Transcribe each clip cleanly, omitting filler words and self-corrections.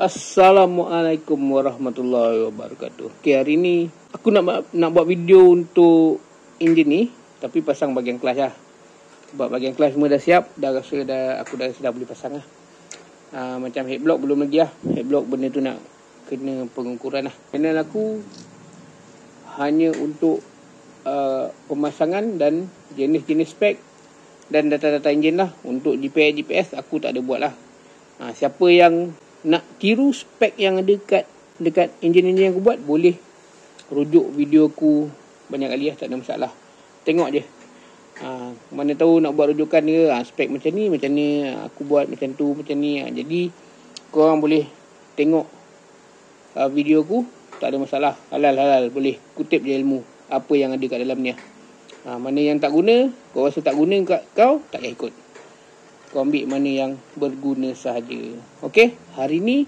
Assalamualaikum warahmatullahi wabarakatuh. Okay, hari ni aku nak buat video untuk enjin ni, tapi pasang bahagian kelas lah. Sebab bahagian kelas semua dah siap, aku dah boleh pasang lah. Macam headblock belum lagi lah. Headblock benda tu nak kena pengukuran lah. Channel aku hanya untuk pemasangan dan jenis-jenis spek dan data-data enjin lah. Untuk GPS aku tak ada buat lah. Siapa yang nak tiru spek yang ada dekat enjin-enjin yang aku buat, boleh rujuk video aku banyak kali lah, tak ada masalah. Tengok je. Mana tahu nak buat rujukan dia, spek macam ni aku buat macam tu, macam ni. Jadi korang boleh tengok video aku, tak ada masalah. Halal, boleh kutip je ilmu apa yang ada kat dalam ni. Mana yang tak guna, kau rasa tak guna kat kau, tak payah ikut. Kau ambil mana yang berguna sahaja. Okey, hari ni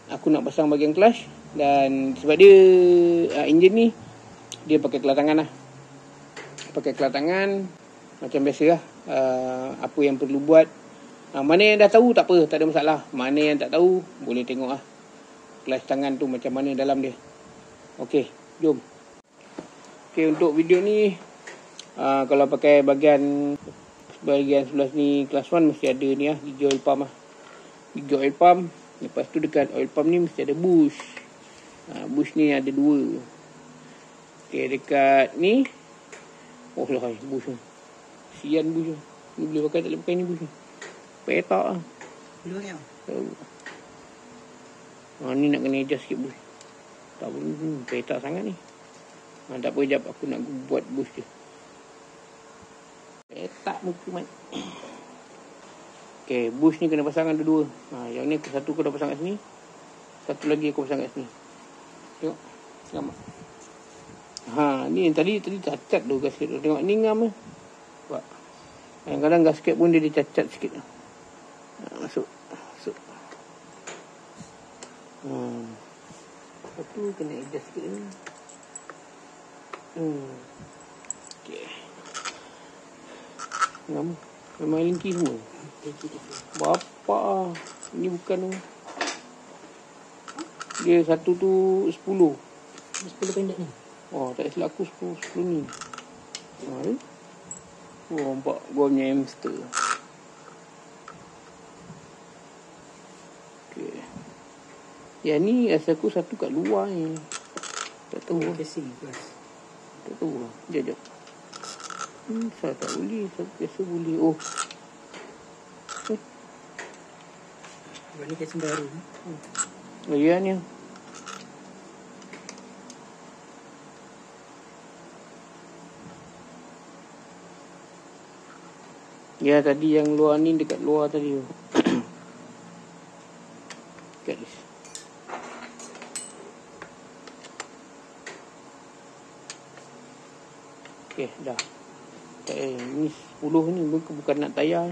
aku nak pasang bahagian clutch. Dan sebab dia enjin ni, dia pakai kelas tangan lah. Pakai kelas tangan macam biasa lah. Apa yang perlu buat, mana yang dah tahu tak apa, tak ada masalah. Mana yang tak tahu, boleh tengok lah kelas tangan tu macam mana dalam dia. Okey, jom. Okey, untuk video ni, kalau pakai bahagian sebelah ni kelas 1 mesti ada ni lah, gigi oil pump lah. Gigi oil pump. Lepas tu dekat oil pump ni mesti ada bush. Bush ni ada 2. Okay, dekat ni, oh lah, bush ni sian bush ni, boleh pakai tak boleh pakai ni bush ni, petak lah. Boleh pakai ni nak kena adjust sikit bush. Tak boleh, petak sangat ni. Tak apa, sekejap aku nak buat bush je. Tak muka mat. Okay, bush ni kena pasang ada 2. Yang ni satu aku dah pasang kat sini, satu lagi aku pasang kat sini. Tengok, selamat. Ni yang tadi cacat tu gasket tu. Tengok ni ngam. Nampak? Kadang-kadang gasket pun dia cacat sikit. Masuk. Satu kena adjust sikit ni. Okay. Memang linki semua. Bapak, ini bukan. Dia satu tu 10 pendek ni. Oh, tak silap aku 10 ni. Nampak gua punya hamster. Okay. Yang ni rasa aku satu kat luar ni. Tak tahu lah. Tak tahu lah. Sekejap. Saya tak boleh. Saya biasa boleh. Ini casing baru. Ya ni. Ya, tadi yang luar ni, dekat luar tadi. Dekat ni. Okay, dah. Ni 10 ni bukan nut tayar.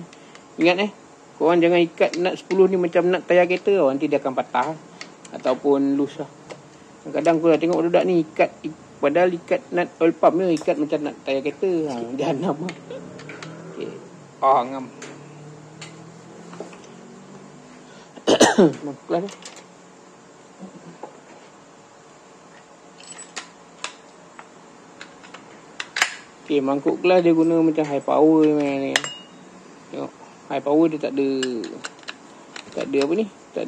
Ingat korang jangan ikat nut 10 ni macam nut tayar kereta tau. Nanti dia akan patah ataupun loose lah. Kadang-kadang aku dah tengok budak ni padahal ikat nut oil pump ni ikat macam nut tayar kereta. Jahanam lah. Okay. Ngam. Mampuklah dah. Okay, mangkuk kelas dia guna macam high power ni. Tengok, high power dia tak ada apa ni, tak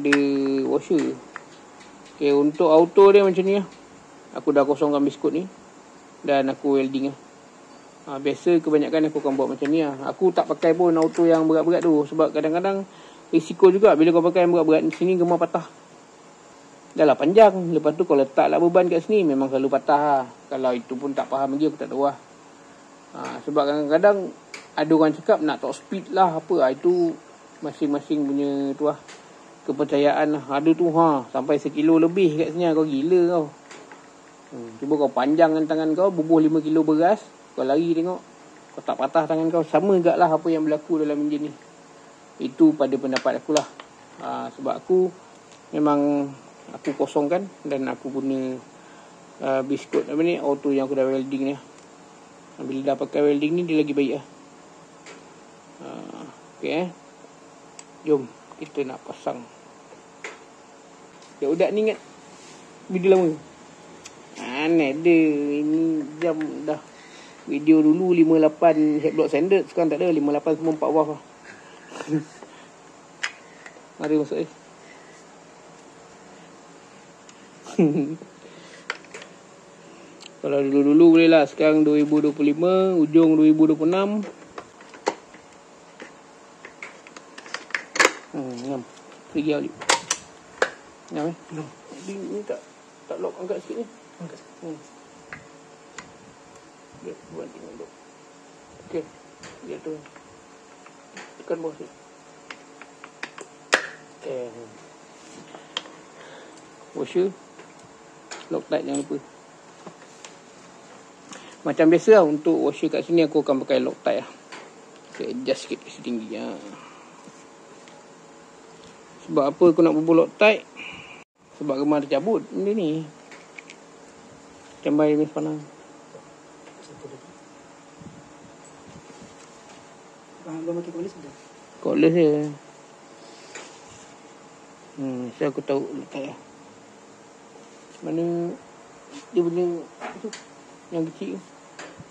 ada washer. Okay, untuk auto dia macam ni lah. Aku dah kosongkan biskut ni dan aku welding lah. Biasa kebanyakan aku akan buat macam ni lah. Aku tak pakai pun auto yang berat-berat tu, sebab kadang-kadang risiko juga bila kau pakai yang berat-berat sini gemar patah. Dah lah panjang. Lepas tu kau letaklah beban kat sini, memang selalu patah lah. Kalau itu pun tak faham lagi, aku tak tahu lah. Sebab kadang-kadang ada orang cakap nak top speed lah apa. Itu masing-masing punya tu lah, kepercayaan lah. Ada tu sampai 1 kilo lebih kat sini. Kau gila kau. Cuba kau panjangkan tangan kau, bubuh 5 kilo beras, kau lari tengok, kau tak patah tangan kau. Sama gak lah apa yang berlaku dalam enjin ni. Itu pada pendapat aku lah. Sebab aku memang aku kosongkan dan aku guna biskut apa ni, auto yang aku dah welding ni. Bila dah pakai welding ni, dia lagi baik lah. Okay, jom kita nak pasang. Ya udah ni ingat video lama. Aneh dia. Ini jam dah. Video dulu 58 headblock standard. Sekarang tak ada. 58 semua 4 watt lah. Mari masuk Kalau dulu-dulu boleh lah. Sekarang 2025. Ujung 2026. Ngam. Pergi balik. Ngam Ngam. Ni tak lock angkat sikit ni. Angkat sikit. Dia buat tinggal lock. Okey. Dia tu. Tekan bawah sikit. Washer. Loctite jangan lupa. Macam biasa lah, untuk washer kat sini aku akan pakai Loctite lah. Saya adjust sikit kasi tinggi lah. Sebab apa aku nak bubuh Loctite? Sebab gemar tercabut benda ni. Cambai mis panang. Abang pakai cordless dah? Cordless je. So aku tahu Loctite lah. Mana dia punya tu yang kecil tu.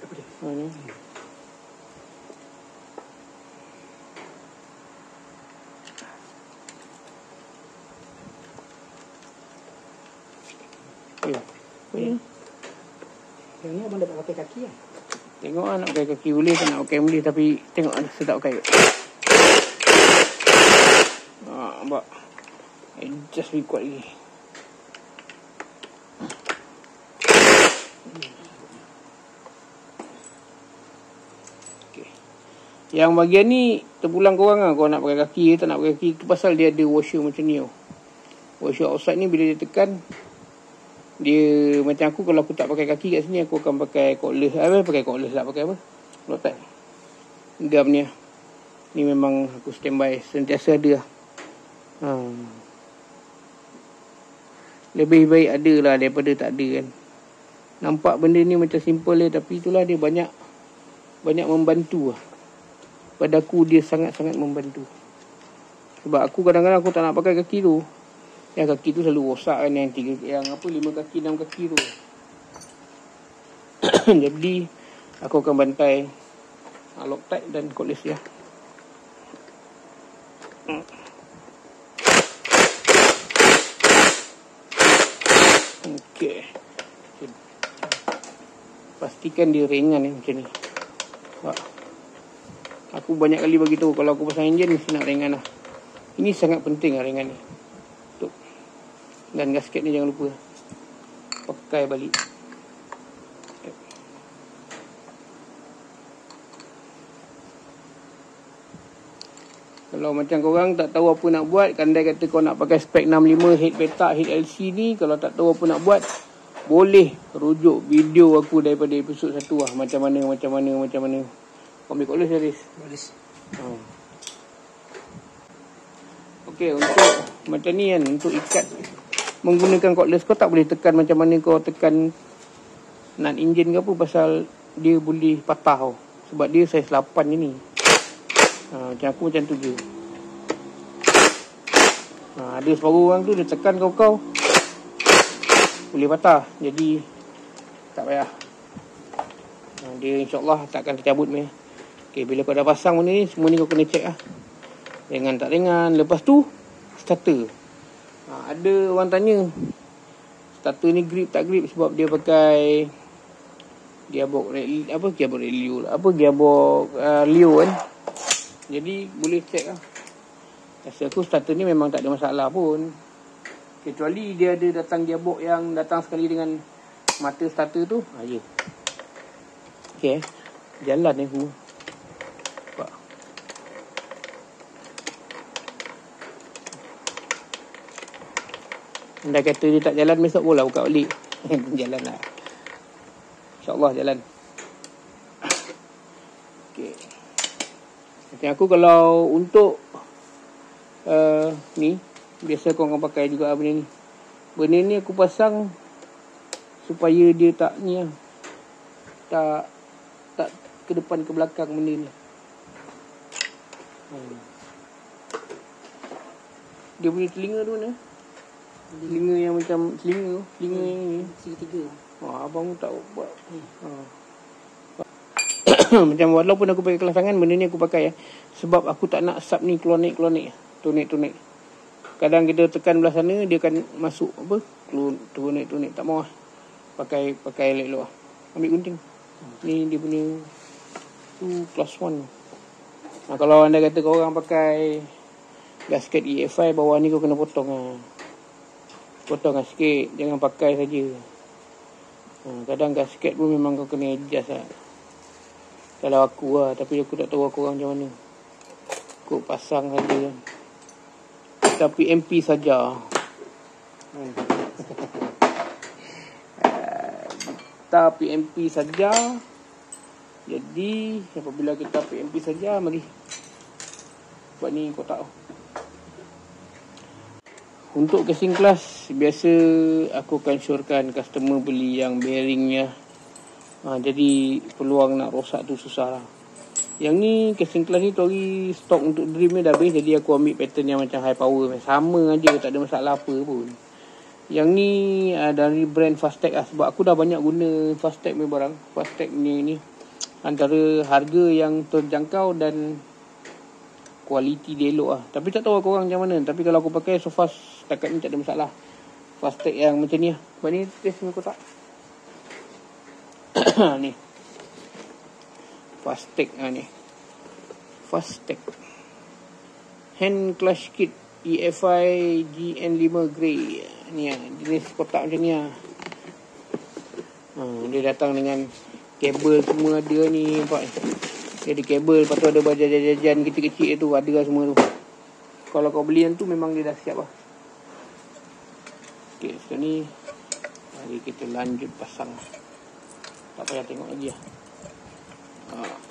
Apa dia? Mana? Yang ni abang dapat pakai kaki lah. Tengok lah nak pakai kaki boleh, tak nak pakai boleh. Tapi tengok lah saya tak pakai. Nampak. Adjust lebih kuat lagi. Okay. Yang bagian ni terpulang korang lah. Kau nak pakai kaki, tak nak pakai kaki. Itu pasal dia ada washer macam ni. Washer outside ni bila dia tekan, dia macam aku, kalau aku tak pakai kaki kat sini, aku akan pakai cordless. Pakai cordless lah, pakai apa? Loctite. Gam ni lah. Ni memang aku standby, sentiasa ada lah. Lebih baik ada lah daripada tak ada kan. Nampak benda ni macam simple je, tapi itulah dia banyak membantu lah. Pada aku dia sangat-sangat membantu. Sebab aku kadang-kadang aku tak nak pakai kaki tu. Yang kaki tu selalu rosak kan, yang 5 kaki 6 kaki tu. Jadi aku akan bantai Loctite dan cordless ya. Okey. Pastikan dia ringan macam ni. Aku banyak kali bagi tahu kalau aku pasang enjin mesti nak ringan lah. Ini sangat penting lah ringan ni. Tuh. Dan gasket ni jangan lupa pakai balik. Kalau macam korang tak tahu apa nak buat, kandai kata kau nak pakai spek 65 head petak, head LC ni, kalau tak tahu apa nak buat, boleh rujuk video aku daripada episod 1 lah. Macam mana. Kau ambil cordless Haris? Cordless. Okey, untuk macam ni kan, untuk ikat menggunakan cordless, kau tak boleh tekan macam mana kau tekan nut enjin ke apa, pasal dia boleh patah tau. Sebab dia saiz 8 je ni. Macam aku macam tu je. Ada separuh orang tu dia tekan kau boleh patah. Jadi tak payah. Dia insyaAllah tak akan tercabut ni. Okay, bila kau dah pasang benda ni, semua ni kau kena check lah. Ringan tak ringan. Lepas tu starter. Ada orang tanya starter ni grip tak grip, sebab dia pakai gearbox Leo kan. Jadi boleh check lah. Rasa aku starter ni memang tak ada masalah pun, kecuali dia ada datang gearbox yang datang sekali dengan mata starter tu. Ya. Okay, jalan ni semua. Anda kata dia tak jalan, besok pula buka balik. Jalan lah, InsyaAllah jalan. Okay. Macam aku kalau untuk ni, biasa kau akan pakai juga benda ni. Benda ni aku pasang supaya dia tak ni lah, tak ke depan ke belakang benda ni. Dia punya telinga tu mana? Telinga yang macam telinga yang ni. Segitiga. Wah, abang tak buat. Macam walaupun aku pakai kelas tangan, benda ni aku pakai sebab aku tak nak sub ni keluar naik. Tonik. Kadang kita tekan belah sana, dia akan masuk apa? Turun naik. Tak mau lah. Pakai elok-elok lah. Ambil gunting. Ni dia punya tu class 1. Kalau anda kata kau orang pakai gasket EFI, bawah ni kau kena potong lah. Potong lah sikit, jangan pakai saja. Kadang gasket pun memang kau kena adjust lah. Kalau aku lah, tapi aku tak tahu aku orang macam mana. Aku pasang saja. Tapi MP saja. Kita PMP saja. Jadi apabila kita PMP saja, mari buat ni kotak. Untuk casing kelas, biasa aku akan syorkan customer beli yang bearingnya. Jadi peluang nak rosak tu susah lah. Yang ni casing kelas ni Tori stok untuk dream ni dah habis. Jadi aku ambil pattern yang macam high power. Sama aja, tak ada masalah apa pun. Yang ni dari brand Fastech lah. Sebab aku dah banyak guna Fastech punya barang. Fastech ni antara harga yang terjangkau dan kualiti dia elok lah. Tapi tak tahu aku orang macam mana. Tapi kalau aku pakai so far setakat ni tak ada masalah. Fastech yang macam ni lah. Sebab ni test punya kotak. Ni Fastech ni. Fastech hand clutch kit EFI GN5 grey. Ni lah, jenis kotak macam ni lah. Dia datang dengan kabel semua ada ni, nampak. Dia ada kabel, lepas tu ada jajan kecil-kecil tu, ada lah semua tu. Kalau kau beli yang tu memang dia dah siap lah. Okay, sekarang ni mari kita lanjut pasang. Tak payah tengok lagi lah.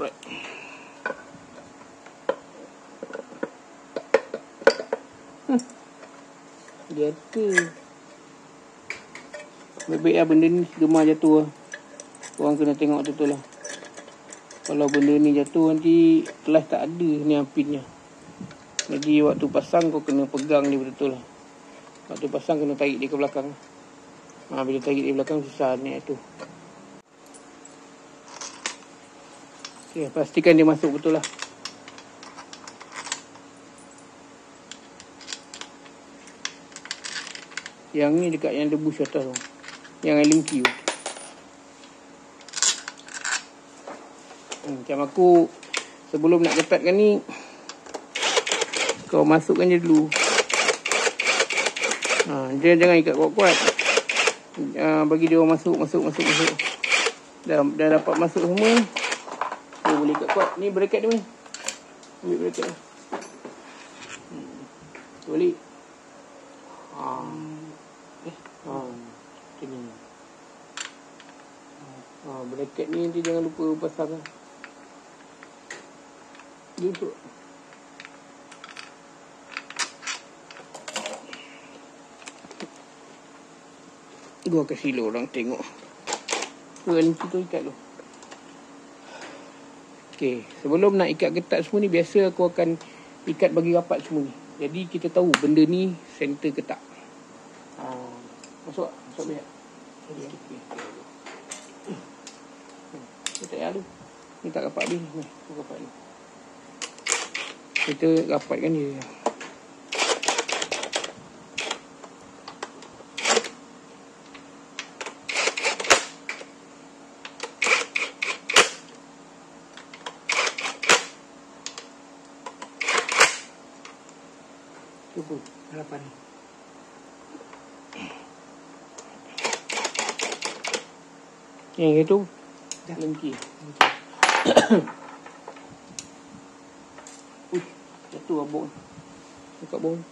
Right. Jatuh. Baik-baik lah benda ni gemar jatuh lah. Korang kena tengok betul lah. Kalau benda ni jatuh nanti kelas tak ada ni pinnya. Jadi waktu pasang kau kena pegang dia betul lah. Waktu pasang kena tarik dia ke belakang. Bila tarik dia ke belakang susah naik tu. Okay, pastikan dia masuk betul lah. Yang ni dekat yang debus atas tu. Yang Allen key tu. Macam aku sebelum nak ketatkan ni, kau masukkan je dulu. Dia jangan ikat kuat-kuat. Bagi dia orang masuk. Dah dapat masuk semua. Dia boleh ikat kuat. Ni bracket dia ni. Ambil bracket ni. Balik. Macam ni. Bracket ni nanti jangan lupa pasang lah. Duduk. Gua kasih lu orang tengok. Berhenti tu ikat lu. Okay, sebelum nak ikat ketat semua ni, biasa aku akan ikat bagi rapat semua ni. Jadi kita tahu benda ni center ke tak. Masuk biar. Tak payah tu. Ni tak rapat ni. Ni rapat ni. Kita rapatkan dia. Cukup. Harapan ni. Yang itu lengki. Jatuh abang. Dekat bawah.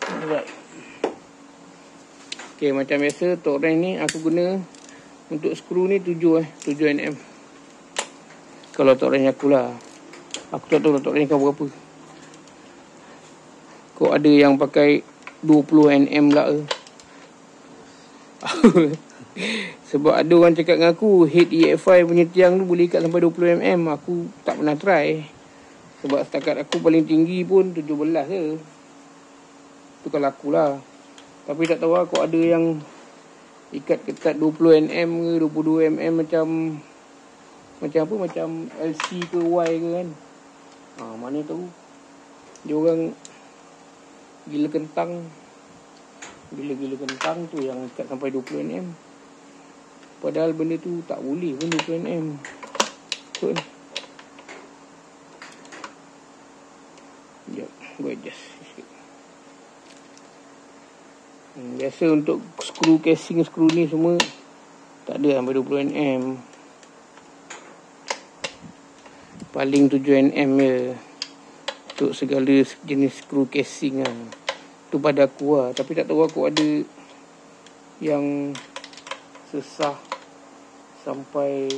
Alright. Okay, macam biasa torque wrench ni aku guna untuk skru ni 7 nm. Kalau torque wrench aku lah. Aku tak tahu torque wrench kau berapa. Kau ada yang pakai 20 nm lah. Sebab ada orang cakap dengan aku head EFI punya tiang tu boleh ikat sampai 20 mm. Aku tak pernah try. Sebab setakat aku paling tinggi pun 17 je. Itu kalau aku lah. Tapi tak tahu lah, kok ada yang ikat ketat 20 nm ke 22 mm macam apa, macam LC ke Y ke kan. Mana tahu dia orang gila kentang tu yang ikat sampai 20 nm. Padahal benda tu tak boleh pun 20 nm. So sekejap, gue adjust sikit. Biasa untuk skru casing, skru ni semua tak ada sampai 20 nm. Paling 7 nm je untuk segala jenis skru casing lah. Tu pada aku lah. Tapi tak tahu aku ada yang susah sampai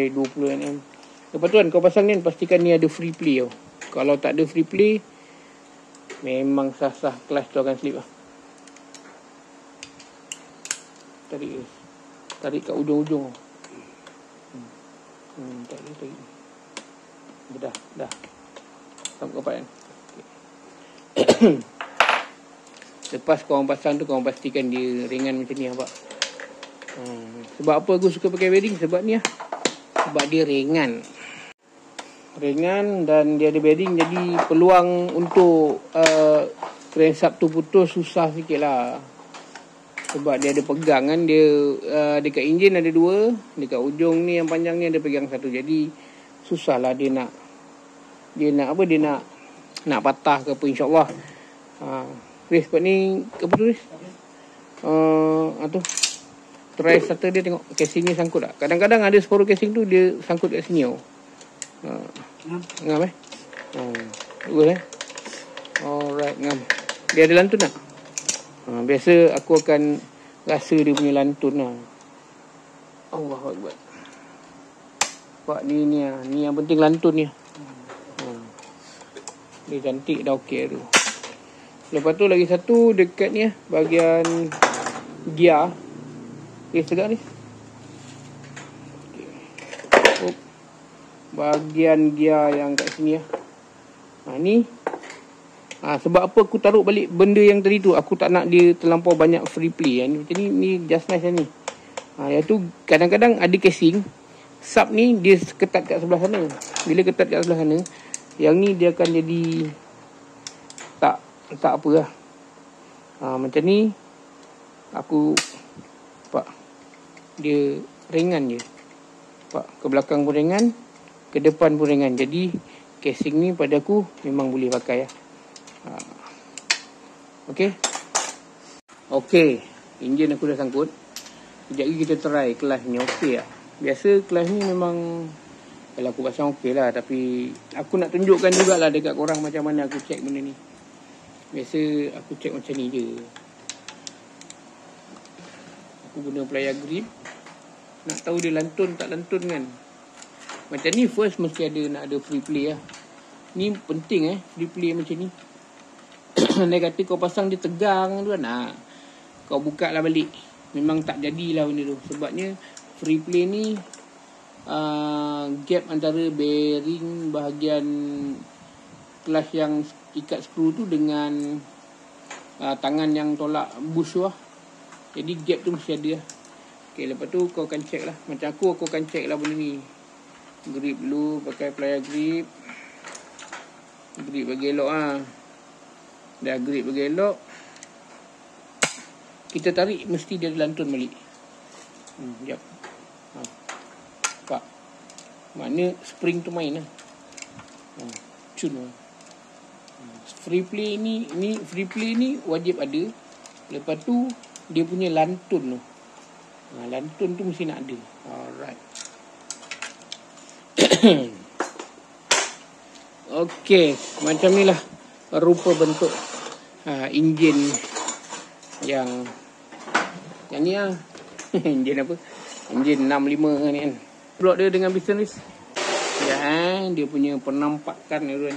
20 nm. Lepas tu kan kau pasang ni, pastikan ni ada free play tau. Kalau tak ada free play, memang sah-sah clutch tu akan slip lah. Tarik kat ujung-ujung. Tarik. Dah. Sampai kapan kan? Okay. Lepas korang pasang tu, korang pastikan dia ringan macam ni nampak. Sebab apa aku suka pakai bearing? Sebab ni lah. Sebab dia ringan dan dia ada bearing, jadi peluang untuk crankshaft tu putus susah sikit lah. Sebab dia ada pegang kan. Dia dekat enjin ada 2, dekat ujung ni yang panjang ni ada pegang 1. Jadi susah lah dia nak patah ke apa, insyaAllah. Riz, sebab ni apa tu Riz? Tu try starter dia, tengok casing ni sangkut tak. Kadang-kadang ada sporo casing tu dia sangkut kat sini tau. Ngam bagus alright, ngam. Dia ada lantun tak? Biasa aku akan rasa dia punya lantun lah. Allahu Akbar. Pak ni yang penting lantun ni. Dia cantik dah, okey tu. Lepas tu lagi satu dekat ni bahagian gear. Tegak ni. Bahagian gear yang kat sini ni. Sebab apa aku taruh balik benda yang tadi tu, aku tak nak dia terlampau banyak free play kan. Macam ni just nice lah ni. Iaitu kadang-kadang ada casing sub ni dia ketat kat sebelah sana. Bila ketat kat sebelah sana, yang ni dia akan jadi tak apa lah. Macam ni aku nampak dia ringan je. Nampak ke belakang pun ringan, ke depan pun ringan. Jadi casing ni pada aku memang boleh pakai lah. Okey, enjin aku dah sangkut. Sekejap lagi kita try clutch ni. Okey lah. Biasa clutch ni memang kalau aku pasang okey lah. Tapi aku nak tunjukkan jugalah dekat korang macam mana aku check benda ni. Biasa aku check macam ni je. Aku guna plier grip. Nak tahu dia lantun tak lantun kan. Macam ni first mesti nak ada free play lah. Ni penting free play macam ni. Dia kata kau pasang dia tegang tu kan. Kau buka lah balik, memang tak jadilah benda tu. Sebabnya free play ni gap antara bearing bahagian clutch yang ikat skru tu dengan tangan yang tolak bush tu lah. Jadi gap tu mesti ada lah. Okay, lepas tu kau akan check lah. Macam aku akan check lah benda ni. Grip dulu, pakai plier grip. Grip bagi elok lah. Dah grip bagi elok, kita tarik mesti dia lantun balik. Sekejap. Nampak? Makna spring tu main lah. Cun lah. Free play ni wajib ada. Lepas tu dia punya lantun tu. Lantun tu mesti nak ada. Alright. Okey, macam ni lah rupa bentuk enjin yang ni lah. Enjin apa? Enjin 65 ni kan. Blok dia dengan piston ni. Ya, dia punya penampakan ni kan.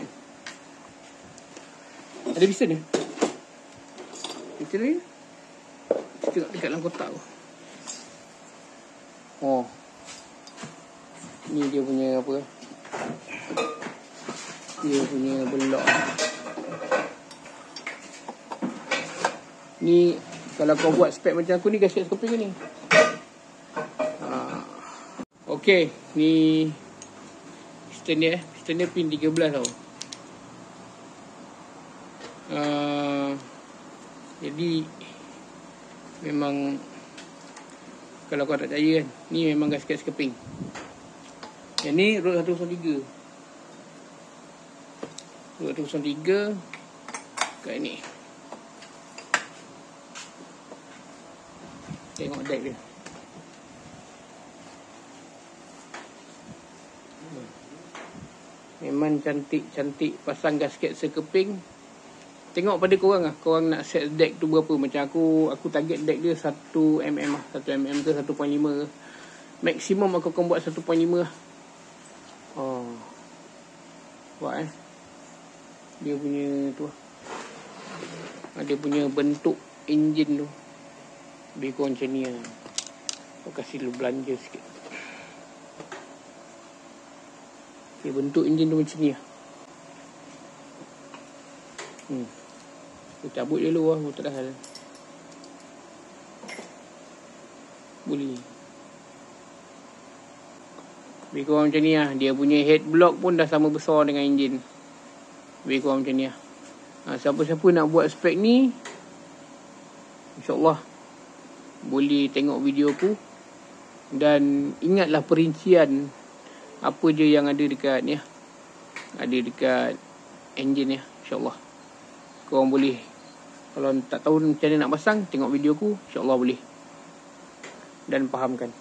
Ada piston ni? Piston ni? Tengok dekat dalam kotak tu. Ni dia punya apa? Dia punya belok. Ni kalau kau buat spek macam aku ni, gasket skoping ni. Okey, ni piston dia. Piston dia pin 13 tau. Jadi memang kalau kau tak percaya kan, ni memang gasket skoping. Yang ni rod 103. Rod 103 kat ni. Tengok deck dia. Memang cantik-cantik pasang gasket sekeping. Tengok pada korang lah, korang nak set deck tu berapa. Macam aku target deck dia 1mm lah. 1mm ke 1.5 ke. Maksimum aku akan buat 1.5 lah. Buat dia punya tu lah. Dia punya bentuk enjin tu lebih kurang macam ni lah. Aku kasih lu belanja sikit. Okay, bentuk enjin tu macam ni lah. Aku cabut dulu lah, aku tak ada hal. Boleh. Lebih kurang macam ni lah. Dia punya head block pun dah sama besar dengan enjin. Lebih kurang macam ni lah. Siapa-siapa nak buat spek ni, InsyaAllah boleh tengok video aku. Dan ingatlah perincian apa je yang ada dekat ni lah. Ada dekat enjin ni lah, InsyaAllah. Korang boleh, kalau tak tahu macam mana nak pasang, tengok video aku, InsyaAllah boleh. Dan fahamkan.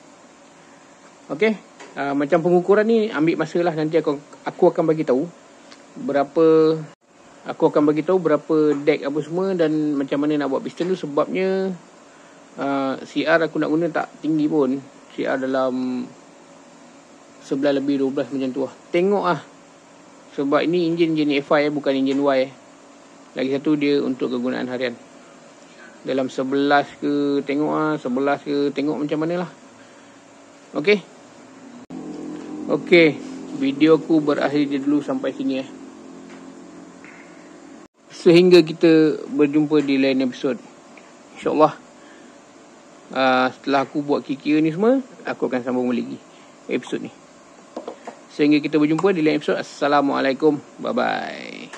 Okay, macam pengukuran ni ambil masa lah. Nanti aku akan bagi tahu berapa deck apa semua dan macam mana nak buat piston tu. Sebabnya CR aku nak guna tak tinggi pun. CR dalam 11 lebih 12 macam tu lah. Tengok lah. Sebab ini enjin jenis FI bukan enjin Y. Lagi satu dia untuk kegunaan harian. Dalam 11 ke tengok lah, 11 ke tengok macam mana lah. Okay. Okay, video aku berakhir dulu sampai sini . Sehingga kita berjumpa di lain episod. InsyaAllah setelah aku buat kira ni semua, aku akan sambung lagi episod ni. Sehingga kita berjumpa di lain episod. Assalamualaikum. Bye bye.